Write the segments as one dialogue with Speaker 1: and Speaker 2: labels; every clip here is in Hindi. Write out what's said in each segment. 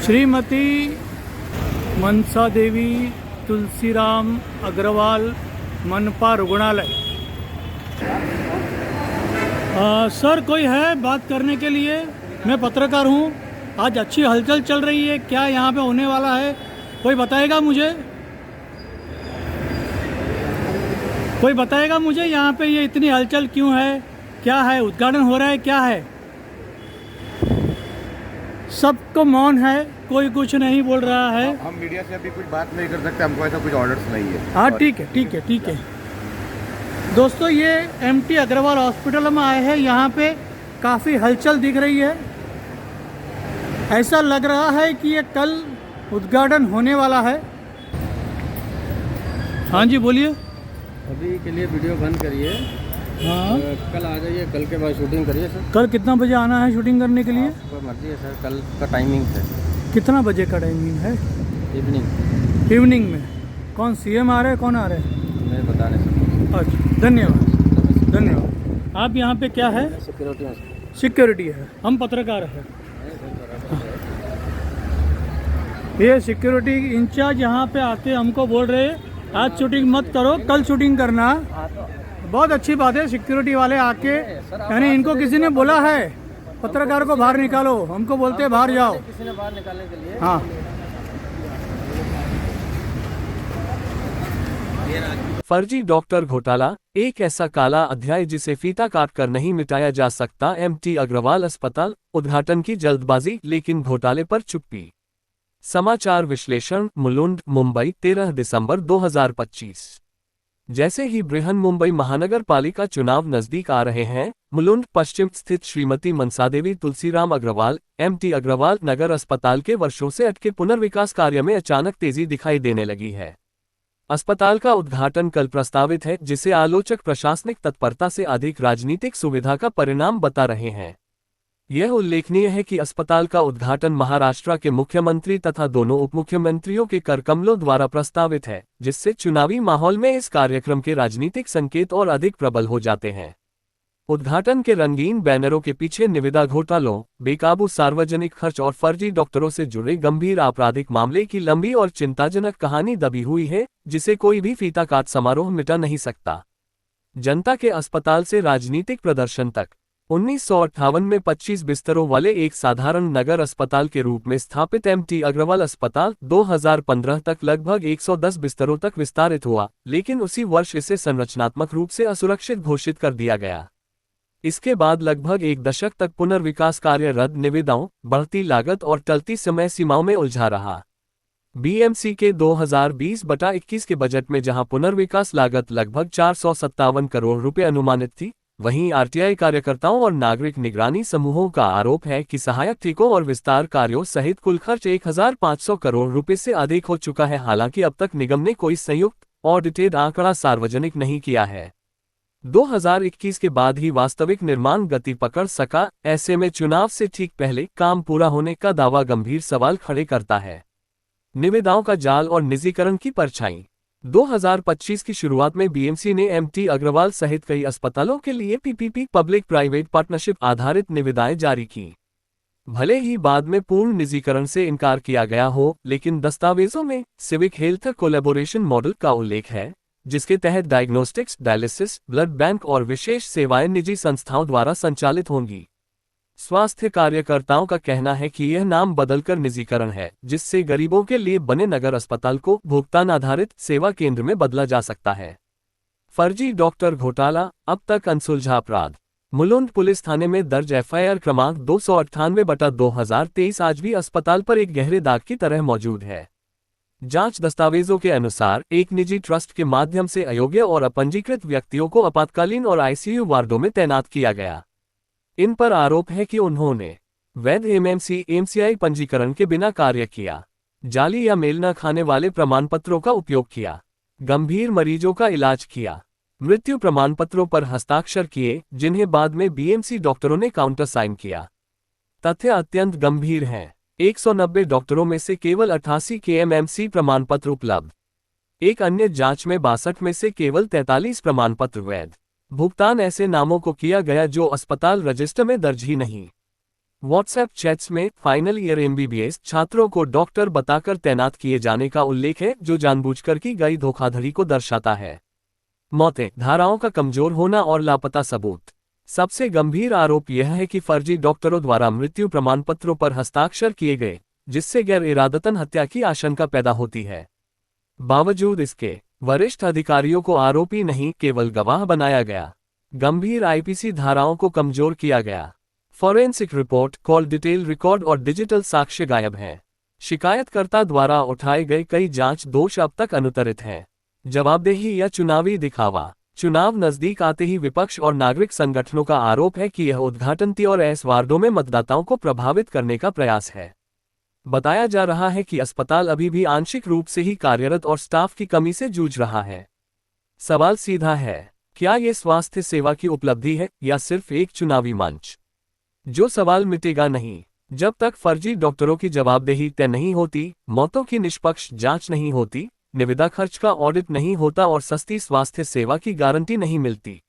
Speaker 1: श्रीमती मनसा देवी तुलसीराम अग्रवाल मनपा रुग्णालय। सर कोई है बात करने के लिए? मैं पत्रकार हूँ। आज अच्छी हलचल चल रही है, क्या यहाँ पे होने वाला है? कोई बताएगा मुझे? कोई बताएगा मुझे यहाँ पे ये इतनी हलचल क्यों है? क्या है? उद्घाटन हो रहा है? क्या है? सबको मौन है, कोई कुछ नहीं बोल रहा है।
Speaker 2: हम मीडिया से अभी कुछ बात नहीं कर सकते, हमको ऐसा कुछ ऑर्डर्स नहीं है।
Speaker 1: हाँ ठीक है। दोस्तों ये एमटी अग्रवाल हॉस्पिटल में आए हैं। यहाँ पे काफ़ी हलचल दिख रही है। ऐसा लग रहा है कि ये कल उद्घाटन होने वाला है। हाँ जी बोलिए।
Speaker 3: अभी के लिए वीडियो बंद करिए।
Speaker 1: हाँ
Speaker 3: कल आ जाइए, कल के बाद शूटिंग करिए सर।
Speaker 1: कल कितना बजे आना है शूटिंग करने के लिए?
Speaker 3: आपको मर्जी है सर, कल का टाइमिंग है।
Speaker 1: कितना बजे का टाइमिंग है?
Speaker 3: इवनिंग
Speaker 1: में। कौन सीएम आ रहे हैं, कौन आ रहे हैं?
Speaker 3: मैं बता नहीं सकता।
Speaker 1: अच्छा धन्यवाद। आप यहाँ पे क्या है? सिक्योरिटी है। हम पत्रकार हैं। ये सिक्योरिटी इंचार्ज यहाँ पे आते हमको बोल रहे हैं आज शूटिंग मत करो, कल शूटिंग करना। बहुत अच्छी बात है, सिक्योरिटी वाले आके, यानी इनको किसी ने बोला है पत्रकार को बाहर निकालो, हमको बोलते हैं बाहर जाओ।
Speaker 3: किसी ने बाहर निकालने के लिए।
Speaker 1: हाँ
Speaker 4: फर्जी डॉक्टर घोटाला, एक ऐसा काला अध्याय जिसे फीता काट कर नहीं मिटाया जा सकता। एमटी अग्रवाल अस्पताल उद्घाटन की जल्दबाजी, लेकिन घोटाले पर चुप्पी। समाचार विश्लेषण। मुलुंड, मुंबई, 13 दिसंबर 2025। जैसे ही बृहन मुंबई महानगर पालिका चुनाव नजदीक आ रहे हैं, मुलुंड पश्चिम स्थित श्रीमती मनसादेवी तुलसीराम अग्रवाल एमटी अग्रवाल नगर अस्पताल के वर्षों से अटके पुनर्विकास कार्य में अचानक तेजी दिखाई देने लगी है। अस्पताल का उद्घाटन कल प्रस्तावित है, जिसे आलोचक प्रशासनिक तत्परता से अधिक राजनीतिक सुविधा का परिणाम बता रहे हैं। यह उल्लेखनीय है कि अस्पताल का उद्घाटन महाराष्ट्र के मुख्यमंत्री तथा दोनों उपमुख्यमंत्रियों के करकमलों द्वारा प्रस्तावित है, जिससे चुनावी माहौल में इस कार्यक्रम के राजनीतिक संकेत और अधिक प्रबल हो जाते हैं। उद्घाटन के रंगीन बैनरों के पीछे निविदा घोटालों, बेकाबू सार्वजनिक खर्च और फर्जी डॉक्टरों से जुड़े गंभीर आपराधिक मामले की लंबी और चिंताजनक कहानी दबी हुई है, जिसे कोई भी फीता काट समारोह मिटा नहीं सकता। जनता के अस्पताल से राजनीतिक प्रदर्शन तक। 1958 में 25 बिस्तरों वाले एक साधारण नगर अस्पताल के रूप में स्थापित एमटी अग्रवाल अस्पताल 2015 तक लगभग 110 बिस्तरों तक विस्तारित हुआ, लेकिन उसी वर्ष इसे संरचनात्मक रूप से असुरक्षित घोषित कर दिया गया। इसके बाद लगभग एक दशक तक पुनर्विकास कार्य रद्द निविदाओं, बढ़ती लागत और टलती समय सीमाओं में उलझा रहा। बीएमसी के 2020-21 के बजट में जहां पुनर्विकास लागत लगभग 457 करोड़ रुपए अनुमानित थी, वहीं आरटीआई कार्यकर्ताओं और नागरिक निगरानी समूहों का आरोप है कि सहायक ठेकों और विस्तार कार्यों सहित कुल खर्च 1500 करोड़ रुपए से अधिक हो चुका है। हालांकि अब तक निगम ने कोई संयुक्त ऑडिटेड आंकड़ा सार्वजनिक नहीं किया है। 2021 के बाद ही वास्तविक निर्माण गति पकड़ सका। ऐसे में चुनाव से ठीक पहले काम पूरा होने का दावा गंभीर सवाल खड़े करता है। निविदाओं का जाल और निजीकरण की परछाई। 2025 की शुरुआत में बीएमसी ने एमटी अग्रवाल सहित कई अस्पतालों के लिए पीपीपी पब्लिक प्राइवेट पार्टनरशिप आधारित निविदाएं जारी की। भले ही बाद में पूर्ण निजीकरण से इनकार किया गया हो, लेकिन दस्तावेजों में सिविक हेल्थ कोलैबोरेशन मॉडल का उल्लेख है, जिसके तहत डायग्नोस्टिक्स, डायलिसिस, ब्लड बैंक और विशेष सेवाएं निजी संस्थाओं द्वारा संचालित होंगी। स्वास्थ्य कार्यकर्ताओं का कहना है कि यह नाम बदलकर निजीकरण है, जिससे गरीबों के लिए बने नगर अस्पताल को भुगतान आधारित सेवा केंद्र में बदला जा सकता है। फर्जी डॉक्टर घोटाला, अब तक अनसुलझा अपराध। मुलुंड पुलिस थाने में दर्ज एफआईआर क्रमांक 298/2023 आज भी अस्पताल पर एक गहरे दाग की तरह मौजूद है। जांच दस्तावेजों के अनुसार एक निजी ट्रस्ट के माध्यम से अयोग्य और अपंजीकृत व्यक्तियों को आपातकालीन और आईसीयू वार्डों में तैनात किया गया। इन पर आरोप है कि उन्होंने वैध एमसीआई पंजीकरण के बिना कार्य किया, जाली या मेल न खाने वाले प्रमाणपत्रों का उपयोग किया, गंभीर मरीजों का इलाज किया, मृत्यु प्रमाणपत्रों पर हस्ताक्षर किए, जिन्हें बाद में बीएमसी डॉक्टरों ने काउंटर साइन किया। तथ्य अत्यंत गंभीर हैं। 190 डॉक्टरों में से केवल 88 के एमएमसी प्रमाणपत्र उपलब्ध। एक अन्य जांच में 62 में से केवल 43 प्रमाणपत्र वैध। भुगतान ऐसे नामों को किया गया जो अस्पताल रजिस्टर में दर्ज ही नहीं। व्हाट्सएप चैट्स में फाइनल ईयर एमबीबीएस छात्रों को डॉक्टर बताकर तैनात किए जाने का उल्लेख है, जो जानबूझकर की गई धोखाधड़ी को दर्शाता है। मौतें, धाराओं का कमजोर होना और लापता सबूत। सबसे गंभीर आरोप यह है कि फर्जी डॉक्टरों द्वारा मृत्यु प्रमाण पत्रों पर हस्ताक्षर किए गए, जिससे गैर इरादतन हत्या की आशंका पैदा होती है। बावजूद इसके वरिष्ठ अधिकारियों को आरोपी नहीं, केवल गवाह बनाया गया। गंभीर आईपीसी धाराओं को कमजोर किया गया। Forensic report, call detail record और डिजिटल साक्ष्य गायब हैं। शिकायतकर्ता द्वारा उठाए गए कई जांच दोष अब तक अनुत्तरित हैं। जवाबदेही या चुनावी दिखावा। चुनाव नजदीक आते ही विपक्ष और नागरिक संगठनों का आरोप है कि यह उद्घाटन और ऐसे वार्डों में मतदाताओं को प्रभावित करने का प्रयास है। बताया जा रहा है कि अस्पताल अभी भी आंशिक रूप से ही कार्यरत और स्टाफ की कमी से जूझ रहा है। सवाल सीधा है, क्या ये स्वास्थ्य सेवा की उपलब्धि है या सिर्फ एक चुनावी मंच? जो सवाल मिटेगा नहीं जब तक फर्जी डॉक्टरों की जवाबदेही तय नहीं होती, मौतों की निष्पक्ष जांच नहीं होती, निविदा खर्च का ऑडिट नहीं होता और सस्ती स्वास्थ्य सेवा की गारंटी नहीं मिलती।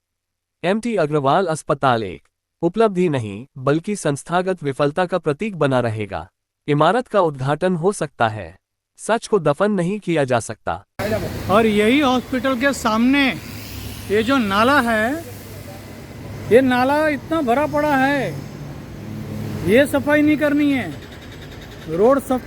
Speaker 4: एमटी अग्रवाल अस्पताल एक उपलब्धि नहीं, बल्कि संस्थागत विफलता का प्रतीक बना रहेगा। इमारत का उद्घाटन हो सकता है, सच को दफन नहीं किया जा सकता।
Speaker 1: और यही हॉस्पिटल के सामने ये जो नाला है, ये नाला इतना भरा पड़ा है, ये सफाई नहीं करनी है। रोड सब